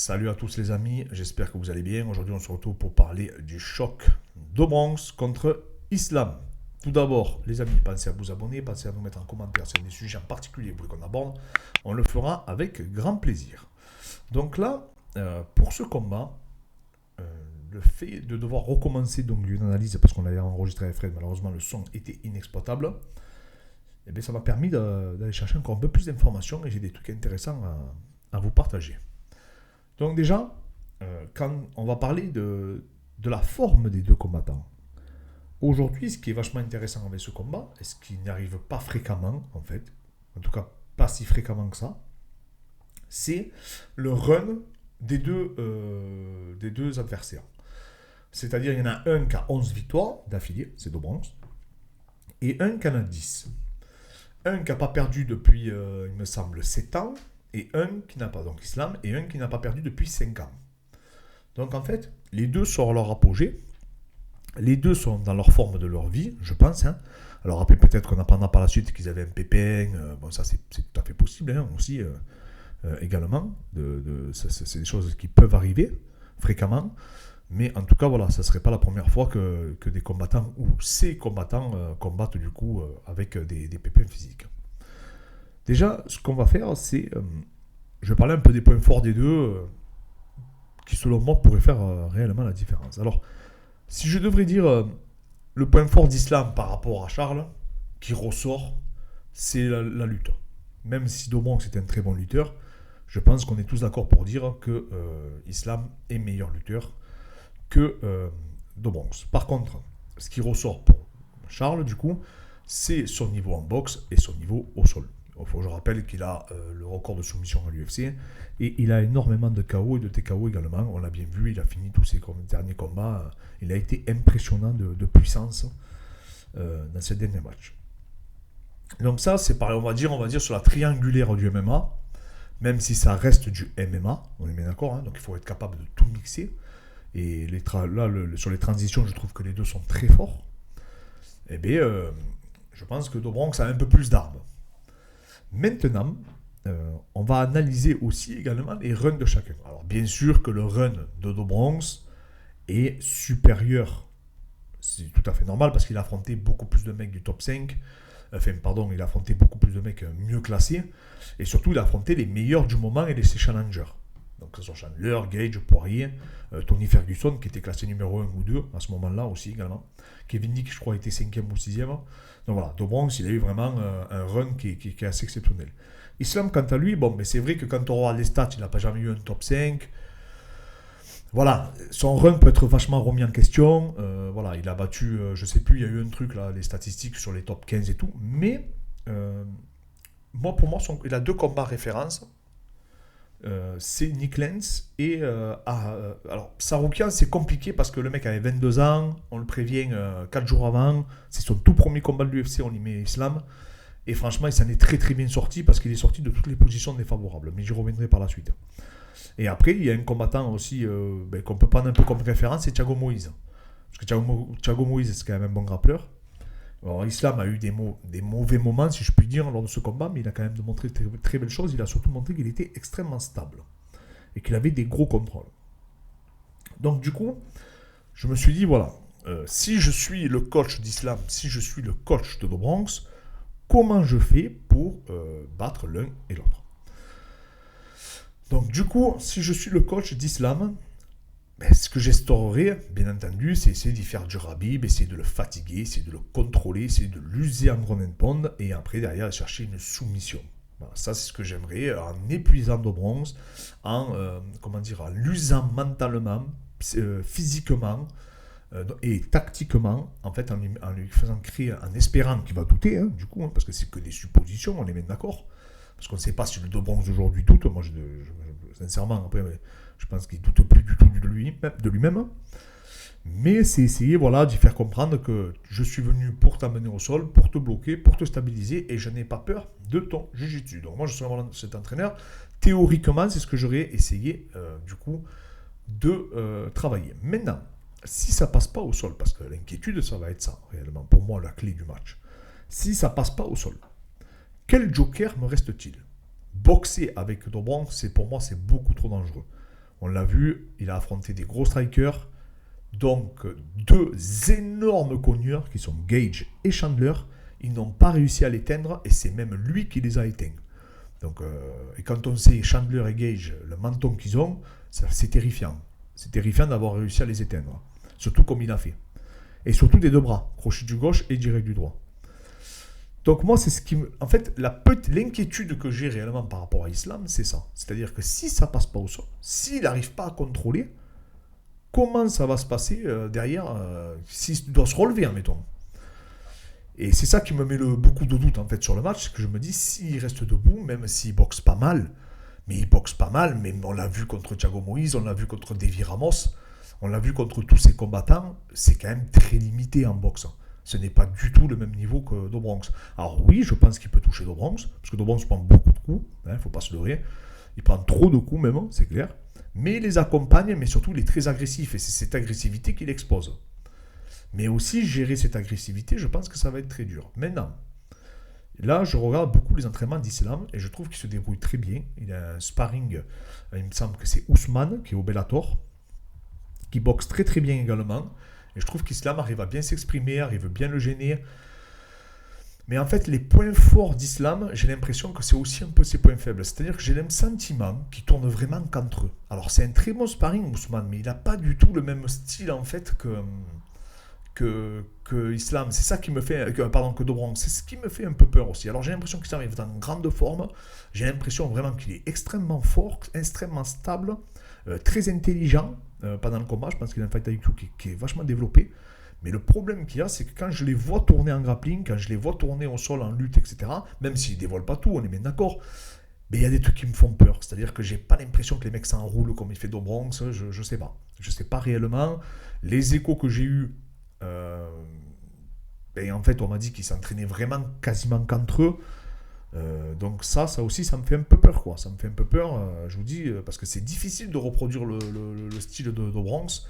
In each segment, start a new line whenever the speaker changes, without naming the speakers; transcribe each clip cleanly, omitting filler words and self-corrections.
Salut à tous les amis, j'espère que vous allez bien. Aujourd'hui on se retrouve pour parler du choc de Bronx contre Islam. Tout d'abord les amis, pensez à vous abonner, pensez à nous mettre en commentaire si y a des sujets en particulier que vous voulez qu'on aborde. On le fera avec grand plaisir. Donc là, pour ce combat, le fait de devoir recommencer donc une analyse, parce qu'on l'avait enregistré avec Fred, malheureusement le son était inexploitable, et bien, ça m'a permis d'aller chercher encore un peu plus d'informations et j'ai des trucs intéressants à vous partager. Donc déjà, quand on va parler de la forme des deux combattants, aujourd'hui, ce qui est vachement intéressant avec ce combat, et ce qui n'arrive pas fréquemment, en fait, en tout cas pas si fréquemment que ça, c'est le run des deux adversaires. C'est-à-dire, il y en a un qui a 11 victoires d'affilée, c'est Do Bronx, et un qui en a 10. Un qui n'a pas perdu depuis, il me semble, 7 ans, et un qui n'a pas, donc Islam, et un qui n'a pas perdu depuis 5 ans. Donc en fait, les deux sont à leur apogée, les deux sont dans leur forme de leur vie, je pense. Hein. Alors après, peut-être qu'on apprendra par la suite qu'ils avaient un pépin, bon ça c'est tout à fait possible hein, aussi, également. C'est des choses qui peuvent arriver fréquemment. Mais en tout cas, voilà, ça ne serait pas la première fois que des combattants ou ces combattants combattent du coup avec des pépins physiques. Déjà, ce qu'on va faire, c'est. Je vais parler un peu des points forts des deux qui, selon moi, pourraient faire réellement la différence. Alors, si je devrais dire le point fort d'Islam par rapport à Charles, qui ressort, c'est la lutte. Même si Domon c'est un très bon lutteur, je pense qu'on est tous d'accord pour dire que Islam est meilleur lutteur que Domon. Par contre, ce qui ressort pour Charles, du coup, c'est son niveau en boxe et son niveau au sol. Je rappelle qu'il a le record de soumission à l'UFC et il a énormément de KO et de TKO également. On l'a bien vu, il a fini tous ses derniers combats. Il a été impressionnant de puissance dans ses derniers matchs. Donc ça, c'est pareil, on va dire sur la triangulaire du MMA, même si ça reste du MMA, on est bien d'accord, hein, donc il faut être capable de tout mixer. Et sur les transitions, je trouve que les deux sont très forts. Eh bien, je pense que Do Bronx a un peu plus d'armes. Maintenant, on va analyser aussi également les runs de chacun. Alors, bien sûr que le run de Do Bronx est supérieur. C'est tout à fait normal parce qu'il a affronté beaucoup plus de mecs du top 5. Il a affronté beaucoup plus de mecs mieux classés. Et surtout, il a affronté les meilleurs du moment et ses challengers. Donc, que ce soit Chandler, Gage, Poirier, Tony Ferguson, qui était classé numéro 1 ou 2 à ce moment-là aussi également. Kevin Nick, je crois, était 5e ou 6e. Donc voilà, Do Bronx, il a eu vraiment un run qui est assez exceptionnel. Islam, quant à lui, bon, mais c'est vrai que quand on regarde les stats, il n'a pas jamais eu un top 5. Voilà, son run peut être vachement remis en question. Voilà, il a battu, je sais plus, il y a eu un truc là, les statistiques sur les top 15 et tout. Mais, pour moi, il a deux combats références. C'est Nick Lenz et alors Saroukian c'est compliqué parce que le mec avait 22 ans, on le prévient 4 jours avant, c'est son tout premier combat de l'UFC, on y met Islam et franchement il s'en est très très bien sorti parce qu'il est sorti de toutes les positions défavorables, mais j'y reviendrai par la suite. Et après il y a un combattant aussi qu'on peut prendre un peu comme référence, c'est Thiago Moïse, parce que Thiago Moïse c'est quand même un bon grappleur. Alors, Islam a eu des mauvais moments, si je puis dire, lors de ce combat, mais il a quand même montré de très belles choses. Il a surtout montré qu'il était extrêmement stable et qu'il avait des gros contrôles. Donc, du coup, je me suis dit, voilà, si je suis le coach d'Islam, si je suis le coach de Do Bronx, comment je fais pour battre l'un et l'autre? Donc, du coup, si je suis le coach d'Islam, ce que j'instaurerai, bien entendu, c'est essayer d'y faire du Rabib, essayer de le fatiguer, essayer de le contrôler, essayer de l'user en ground and pound, et après, derrière, chercher une soumission. Voilà, ça, c'est ce que j'aimerais, en épuisant Do Bronx, en l'usant mentalement, physiquement, et tactiquement, en fait, en lui faisant créer, en espérant qu'il va douter, hein, du coup, parce que c'est que des suppositions, on est même d'accord, parce qu'on ne sait pas si le Do Bronx d'aujourd'hui doute, moi, sincèrement, après... Je pense qu'il ne doute plus du tout de lui-même. Mais c'est essayer d'y faire comprendre que je suis venu pour t'amener au sol, pour te bloquer, pour te stabiliser, et je n'ai pas peur de ton jiu-jitsu. Donc moi, je suis vraiment cet entraîneur. Théoriquement, c'est ce que j'aurais essayé, de travailler. Maintenant, si ça ne passe pas au sol, parce que l'inquiétude, ça va être ça, réellement, pour moi, la clé du match. Si ça ne passe pas au sol, quel joker me reste-t-il? Boxer avec Do Bronx, pour moi, c'est beaucoup trop dangereux. On l'a vu, il a affronté des gros strikers, donc 2 énormes cogneurs qui sont Gage et Chandler. Ils n'ont pas réussi à l'éteindre et c'est même lui qui les a éteints. Donc, et quand on sait Chandler et Gage, le menton qu'ils ont, c'est terrifiant. C'est terrifiant d'avoir réussi à les éteindre. Surtout comme il a fait. Et surtout des 2 bras, crochet du gauche et direct du droit. Donc moi, c'est ce qui me... En fait, l'inquiétude que j'ai réellement par rapport à Islam, c'est ça. C'est-à-dire que si ça passe pas au sol, s'il n'arrive pas à contrôler, comment ça va se passer derrière s'il doit se relever, admettons. Et c'est ça qui me met beaucoup de doute en fait sur le match, c'est que je me dis, s'il reste debout, même s'il boxe pas mal, mais on l'a vu contre Thiago Moïse, on l'a vu contre Davy Ramos, on l'a vu contre tous ces combattants, c'est quand même très limité en boxe. Ce n'est pas du tout le même niveau que Do Bronx. Alors oui, je pense qu'il peut toucher Do Bronx, parce que Do Bronx prend beaucoup de coups, il ne faut pas se leurrer. Il prend trop de coups même, c'est clair. Mais il les accompagne, mais surtout il est très agressif, et c'est cette agressivité qu'il expose. Mais aussi, gérer cette agressivité, je pense que ça va être très dur. Maintenant, là, je regarde beaucoup les entraînements d'Islam, et je trouve qu'il se débrouille très bien. Il a un sparring, il me semble que c'est Ousmane, qui est au Bellator, qui boxe très très bien également. Et je trouve qu'Islam arrive à bien s'exprimer, arrive bien le gêner. Mais en fait, les points forts d'Islam, j'ai l'impression que c'est aussi un peu ses points faibles. C'est-à-dire que j'ai le sentiment qu'ils tournent vraiment qu'entre eux. Alors, c'est un très bon sparring, Ousmane, mais il n'a pas du tout le même style, en fait, que Islam. C'est ça qui me fait... que Do Bronx. C'est ce qui me fait un peu peur aussi. Alors, j'ai l'impression qu'Islam est en grande forme. J'ai l'impression vraiment qu'il est extrêmement fort, extrêmement stable, très intelligent pendant le combat. Je pense qu'il a un fight IQ qui est vachement développé. Mais le problème qu'il y a, c'est que quand je les vois tourner en grappling, quand je les vois tourner au sol en lutte, etc., même s'ils ne dévoilent pas tout, on est bien d'accord, mais il y a des trucs qui me font peur. C'est-à-dire que j'ai pas l'impression que les mecs s'enroulent comme il fait Do Bronx, je sais pas. Je sais pas réellement. Les échos que j'ai eus, en fait, on m'a dit qu'ils s'entraînaient vraiment quasiment qu'entre eux. Donc ça aussi, ça me fait un peu peur, quoi. Ça me fait un peu peur, je vous dis, parce que c'est difficile de reproduire le style de Do Bronx.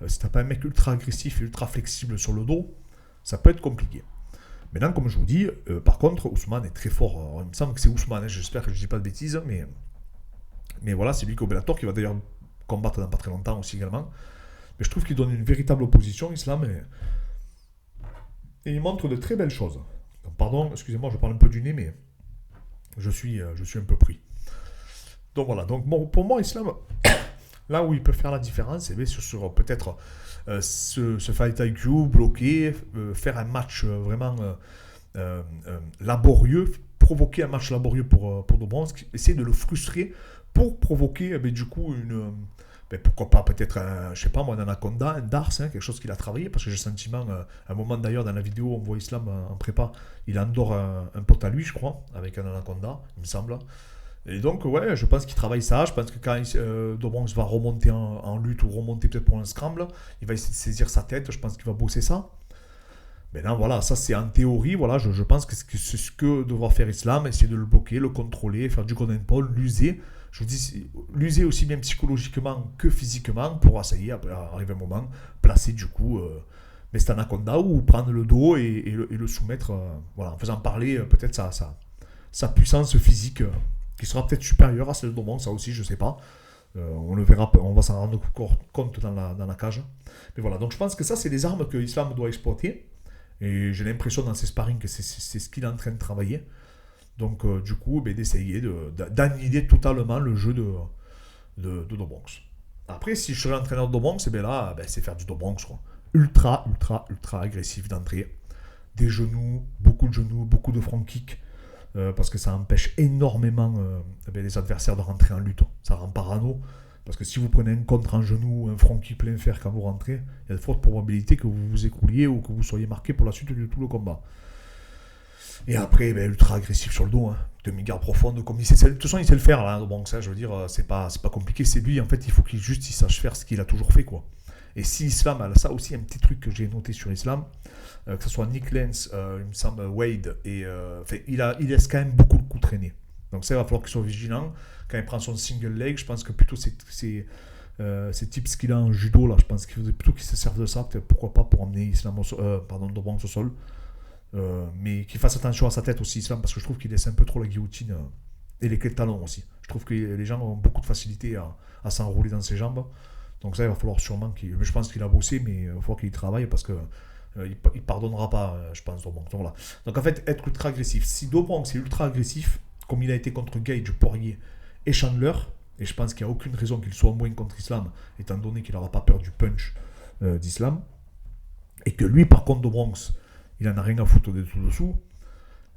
Si t'as pas un mec ultra agressif et ultra flexible sur le dos, ça peut être compliqué. Maintenant, comme je vous dis, par contre, Ousmane est très fort. Alors, il me semble que c'est Ousmane, j'espère que je dis pas de bêtises, mais voilà, c'est lui qui est au Bellator, qui va d'ailleurs combattre dans pas très longtemps aussi également. Mais je trouve qu'il donne une véritable opposition, Islam, et il montre de très belles choses. Donc, pardon, excusez-moi, je parle un peu du nez, mais je suis un peu pris. Donc voilà, donc bon, pour moi, Islam... Là où il peut faire la différence, c'est sur peut-être ce fight IQ, bloquer, faire un match vraiment laborieux, provoquer un match laborieux pour Do Bronx, essayer de le frustrer pour provoquer du coup pourquoi pas peut-être je sais pas moi, un anaconda, un Dars, quelque chose qu'il a travaillé, parce que j'ai le sentiment, à un moment d'ailleurs dans la vidéo, on voit Islam en prépa, il endort un pote à lui, je crois, avec un anaconda, il me semble. Et donc, ouais, je pense qu'il travaille ça. Je pense que quand Do Bronx va remonter en lutte ou remonter peut-être pour un scramble, il va essayer de saisir sa tête. Je pense qu'il va bosser ça. Mais là, voilà, ça c'est en théorie. Voilà, je pense que c'est ce que devra faire Islam, essayer de le bloquer, le contrôler, faire du golden pole, l'user. Je vous dis, l'user aussi bien psychologiquement que physiquement pour essayer, après, arriver un moment, placer du coup cet anaconda ou prendre le dos et le soumettre, voilà, en faisant parler peut-être sa puissance physique. Qui sera peut-être supérieure à celle de Do Bronx, ça aussi, je sais pas. On le verra, on va s'en rendre compte dans la cage. Mais voilà, donc je pense que ça, c'est les armes que Islam doit exploiter. Et j'ai l'impression dans ses sparring que c'est ce qu'il est en train de travailler. Donc, du coup, d'essayer d'annihiler totalement le jeu de Do Bronx. Après, si je serais entraîneur de Do Bronx, c'est faire du Do Bronx, quoi. Ultra, ultra, ultra agressif d'entrée. Des genoux, beaucoup de front kick. Parce que ça empêche énormément les adversaires de rentrer en lutte. Ça rend parano. Parce que si vous prenez un contre en genou, un front kick plein fer quand vous rentrez, il y a de fortes probabilités que vous vous écrouliez ou que vous soyez marqué pour la suite de tout le combat. Et après, ultra agressif sur le dos, demi-garde profonde, comme il sait. De toute façon, il sait le faire, là, donc ça, je veux dire, c'est pas compliqué. C'est lui, en fait, il faut qu'il sache faire ce qu'il a toujours fait, quoi. Et si Islam a ça aussi, un petit truc que j'ai noté sur Islam, que ce soit Nick Lentz, il me semble Wade, il laisse quand même beaucoup le coup traîner. Donc ça, il va falloir qu'il soit vigilant. Quand il prend son single leg, je pense que plutôt ces tips qu'il a en judo, là, je pense qu'il faudrait plutôt qu'il se serve de ça, peut-être pourquoi pas pour emmener Do Bronx au sol. Mais qu'il fasse attention à sa tête aussi, Islam, parce que je trouve qu'il laisse un peu trop la guillotine. et les clés de talon aussi. Je trouve que les gens ont beaucoup de facilité à s'enrouler dans ses jambes. Donc ça, il va falloir sûrement qu'il... Je pense qu'il a bossé, mais il faut qu'il travaille parce que il pardonnera pas, je pense, Dobronx. Donc, voilà. Donc en fait, être ultra agressif. Si Dobronx est ultra agressif, comme il a été contre Gage, Poirier et Chandler, et je pense qu'il n'y a aucune raison qu'il soit moins contre Islam, étant donné qu'il n'aura pas peur du punch d'Islam, et que lui, par contre, Dobronx, il en a rien à foutre de tout dessous,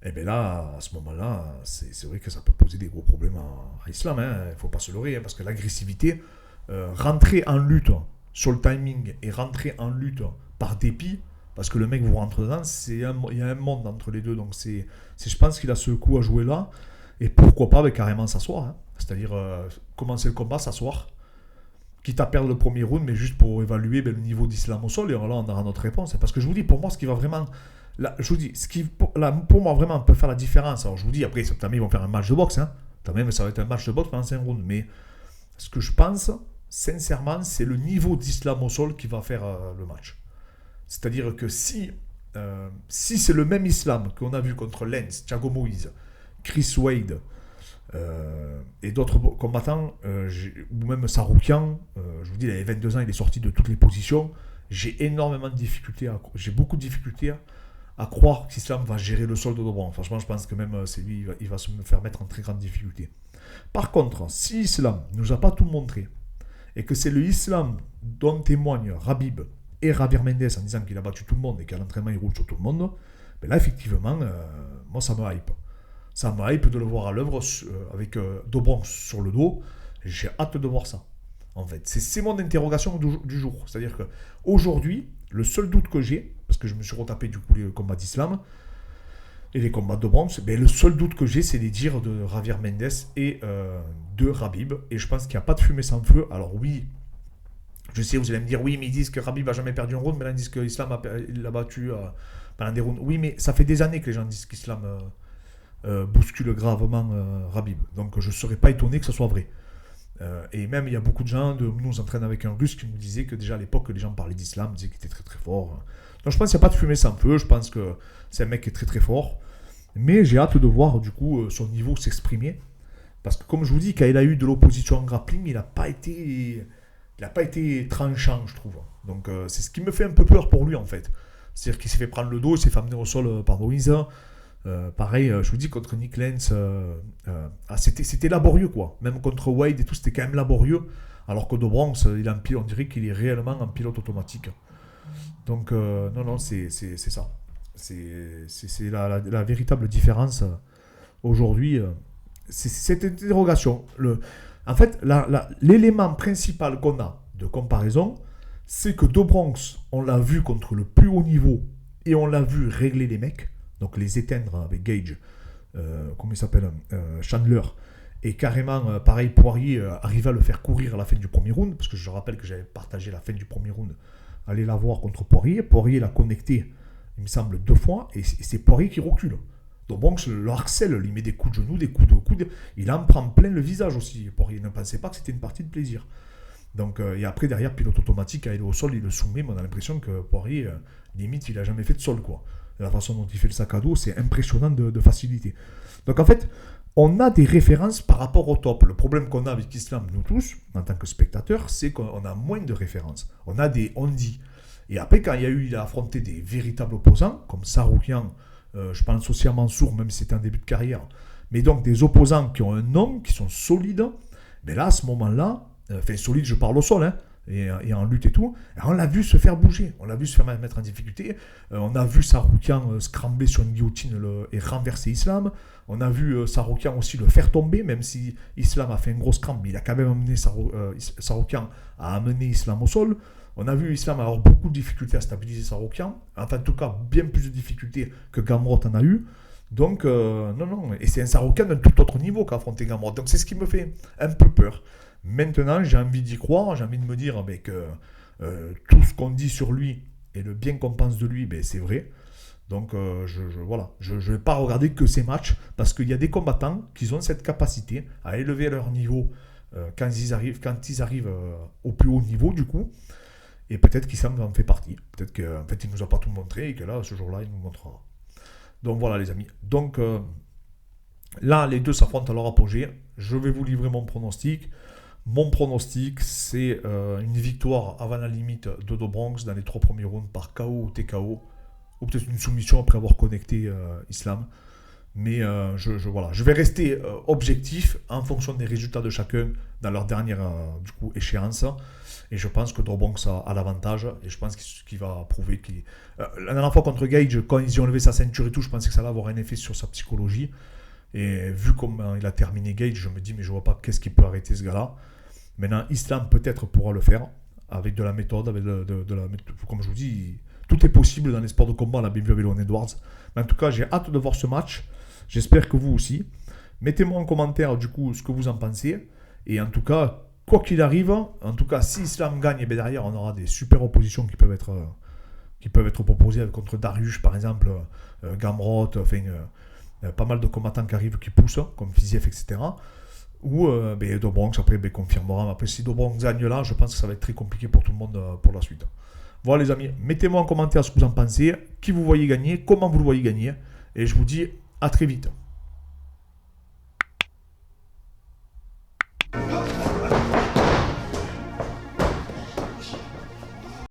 et bien là, à ce moment-là, c'est vrai que ça peut poser des gros problèmes à Islam. Il ne faut pas se leurrer, parce que l'agressivité, rentrer en lutte sur le timing et rentrer en lutte par dépit, parce que le mec vous rentre dedans, il y a un monde entre les deux. Donc je pense qu'il a ce coup à jouer là, et pourquoi pas carrément s'asseoir. C'est-à-dire commencer le combat, s'asseoir, quitte à perdre le premier round, mais juste pour évaluer le niveau d'Islam au sol, et là on aura notre réponse. Parce que je vous dis, pour moi, ce qui va vraiment... Là, je vous dis, ce qui pour moi vraiment peut faire la différence, alors je vous dis, après, ils vont faire un match de boxe, même ça va être un match de boxe pendant 5 rounds, mais ce que je pense, sincèrement, c'est le niveau d'Islam au sol qui va faire le match. C'est-à-dire que si c'est le même Islam qu'on a vu contre Lenz, Thiago Moïse, Chris Wade et d'autres combattants, ou même Saroukian, je vous dis, il avait 22 ans, il est sorti de toutes les positions, j'ai beaucoup de difficultés à croire qu'Islam va gérer le sol de Dobronx. Franchement, je pense que même c'est lui, il va se faire mettre en très grande difficulté. Par contre, si Islam ne nous a pas tout montré, et que c'est le Islam dont témoignent Khabib et Javier Mendez en disant qu'il a battu tout le monde et qu'à l'entraînement il roule sur tout le monde, mais là effectivement, moi ça me hype. Ça me hype de le voir à l'œuvre avec Dobronx sur le dos. J'ai hâte de voir ça. En fait, c'est mon interrogation du jour. C'est-à-dire qu'aujourd'hui, le seul doute que j'ai, parce que je me suis retapé du coup les combats d'Islam et les combats de Dobronx, le seul doute que j'ai, c'est les dires de Javier Mendez et de Khabib. Et je pense qu'il n'y a pas de fumée sans feu. Alors oui, je sais, vous allez me dire, oui, mais ils disent que Khabib n'a jamais perdu un round, mais là ils disent qu'Islam l'a battu pendant des rounds. Oui, mais ça fait des années que les gens disent qu'Islam bouscule gravement Khabib. Donc je ne serais pas étonné que ce soit vrai. Et même il y a beaucoup de gens, nous on s'entraîne avec un russe qui nous disait que déjà à l'époque les gens parlaient d'Islam, disaient qu'il était très très fort. Donc je pense qu'il n'y a pas de fumée sans feu, je pense que c'est un mec qui est très très fort. Mais j'ai hâte de voir du coup son niveau s'exprimer. Parce que comme je vous dis, quand il a eu de l'opposition en grappling, il n'a pas été tranchant, je trouve. Donc c'est ce qui me fait un peu peur pour lui en fait. C'est-à-dire qu'il s'est fait prendre le dos, il s'est fait amener au sol par Moïse. Pareil, je vous dis, contre Nick Lenz, c'était laborieux quoi. Même contre Wade et tout, c'était quand même laborieux. Alors que Dobronx, on dirait qu'il est réellement en pilote automatique. Donc non, c'est ça. C'est la véritable différence aujourd'hui. C'est cette interrogation. En fait, l'élément principal qu'on a de comparaison, c'est que Dobronx, on l'a vu contre le plus haut niveau et on l'a vu régler les mecs, donc les éteindre avec Gage, comment il s'appelle, Chandler, et carrément, pareil, Poirier arrivait à le faire courir à la fin du premier round, parce que je rappelle que j'avais partagé la fin du premier round, allez la voir contre Poirier. Poirier l'a connecté, il me semble, 2 fois, et c'est Poirier qui recule. Donc Bronx le harcèle, il met des coups de genoux, des coups de coude, il en prend plein le visage aussi. Poirier ne pensait pas que c'était une partie de plaisir. Donc, et après, derrière, pilote automatique, quand il est au sol, il le soumet, mais on a l'impression que Poirier, limite, il n'a jamais fait de sol, quoi. La façon dont il fait le sac à dos, c'est impressionnant de facilité. Donc en fait, on a des références par rapport au top. Le problème qu'on a avec Islam, nous tous, en tant que spectateurs, c'est qu'on a moins de références. On a des on-dit. Et après, quand il a affronté des véritables opposants, comme Saroukian, je pense aussi à Mansour, même si c'était un début de carrière, mais donc des opposants qui ont un nom, qui sont solides, mais là, à ce moment-là, solide, je parle au sol, et en lutte et tout, et on l'a vu se faire bouger, on l'a vu se faire mettre en difficulté, on a vu Saroukian scrambler sur une guillotine et renverser Islam, on a vu Saroukian aussi le faire tomber, même si Islam a fait un gros scramble, il a quand même amené Saroukian à amener Islam au sol. On a vu Islam avoir beaucoup de difficultés à stabiliser Saroukian, enfin en tout cas bien plus de difficultés que Gamrot en a eu. Donc non, et c'est un Saroukian d'un tout autre niveau qu'a affronté Gamrot. Donc c'est ce qui me fait un peu peur. Maintenant, j'ai envie d'y croire, j'ai envie de me dire que tout ce qu'on dit sur lui et le bien qu'on pense de lui, c'est vrai. Donc voilà, je ne vais pas regarder que ces matchs, parce qu'il y a des combattants qui ont cette capacité à élever leur niveau quand ils arrivent au plus haut niveau du coup. Et peut-être qu'Islam en fait partie. Peut-être qu'en fait, il ne nous a pas tout montré et que là, ce jour-là, il nous montrera. Donc voilà, les amis. Donc, Là, les deux s'affrontent à leur apogée. Je vais vous livrer mon pronostic. Mon pronostic, c'est une victoire avant la limite de Do Bronx dans les 3 premiers rounds par KO ou TKO. Ou peut-être une soumission après avoir connecté Islam. Mais voilà. Je vais rester objectif en fonction des résultats de chacun dans leur dernière échéance. Et je pense que Drobonks a l'avantage. Et je pense qu'il va prouver qu'il. La dernière fois contre Gage, quand ils ont levé sa ceinture et tout, je pensais que ça allait avoir un effet sur sa psychologie. Et vu comment il a terminé Gage, je me dis, mais je vois pas qu'est-ce qui peut arrêter ce gars-là. Maintenant, Islam peut-être pourra le faire avec de la méthode, avec de la méthode. Comme je vous dis, tout est possible dans les sports de combat. On l'a bien vu avec Leon Edwards. Mais en tout cas, j'ai hâte de voir ce match. J'espère que vous aussi. Mettez-moi en commentaire du coup ce que vous en pensez. Et en tout cas, quoi qu'il arrive, en tout cas, si Islam gagne, et bien derrière, on aura des super oppositions qui peuvent être proposées contre Dariush, par exemple, Gamrot, enfin, pas mal de combattants qui arrivent, qui poussent, comme Fiziev, etc. Ou Do Bronx, après, confirmera. Après, si Do Bronx gagne là, je pense que ça va être très compliqué pour tout le monde pour la suite. Voilà les amis, mettez-moi en commentaire ce que vous en pensez, qui vous voyez gagner, comment vous le voyez gagner. Et je vous dis à très vite.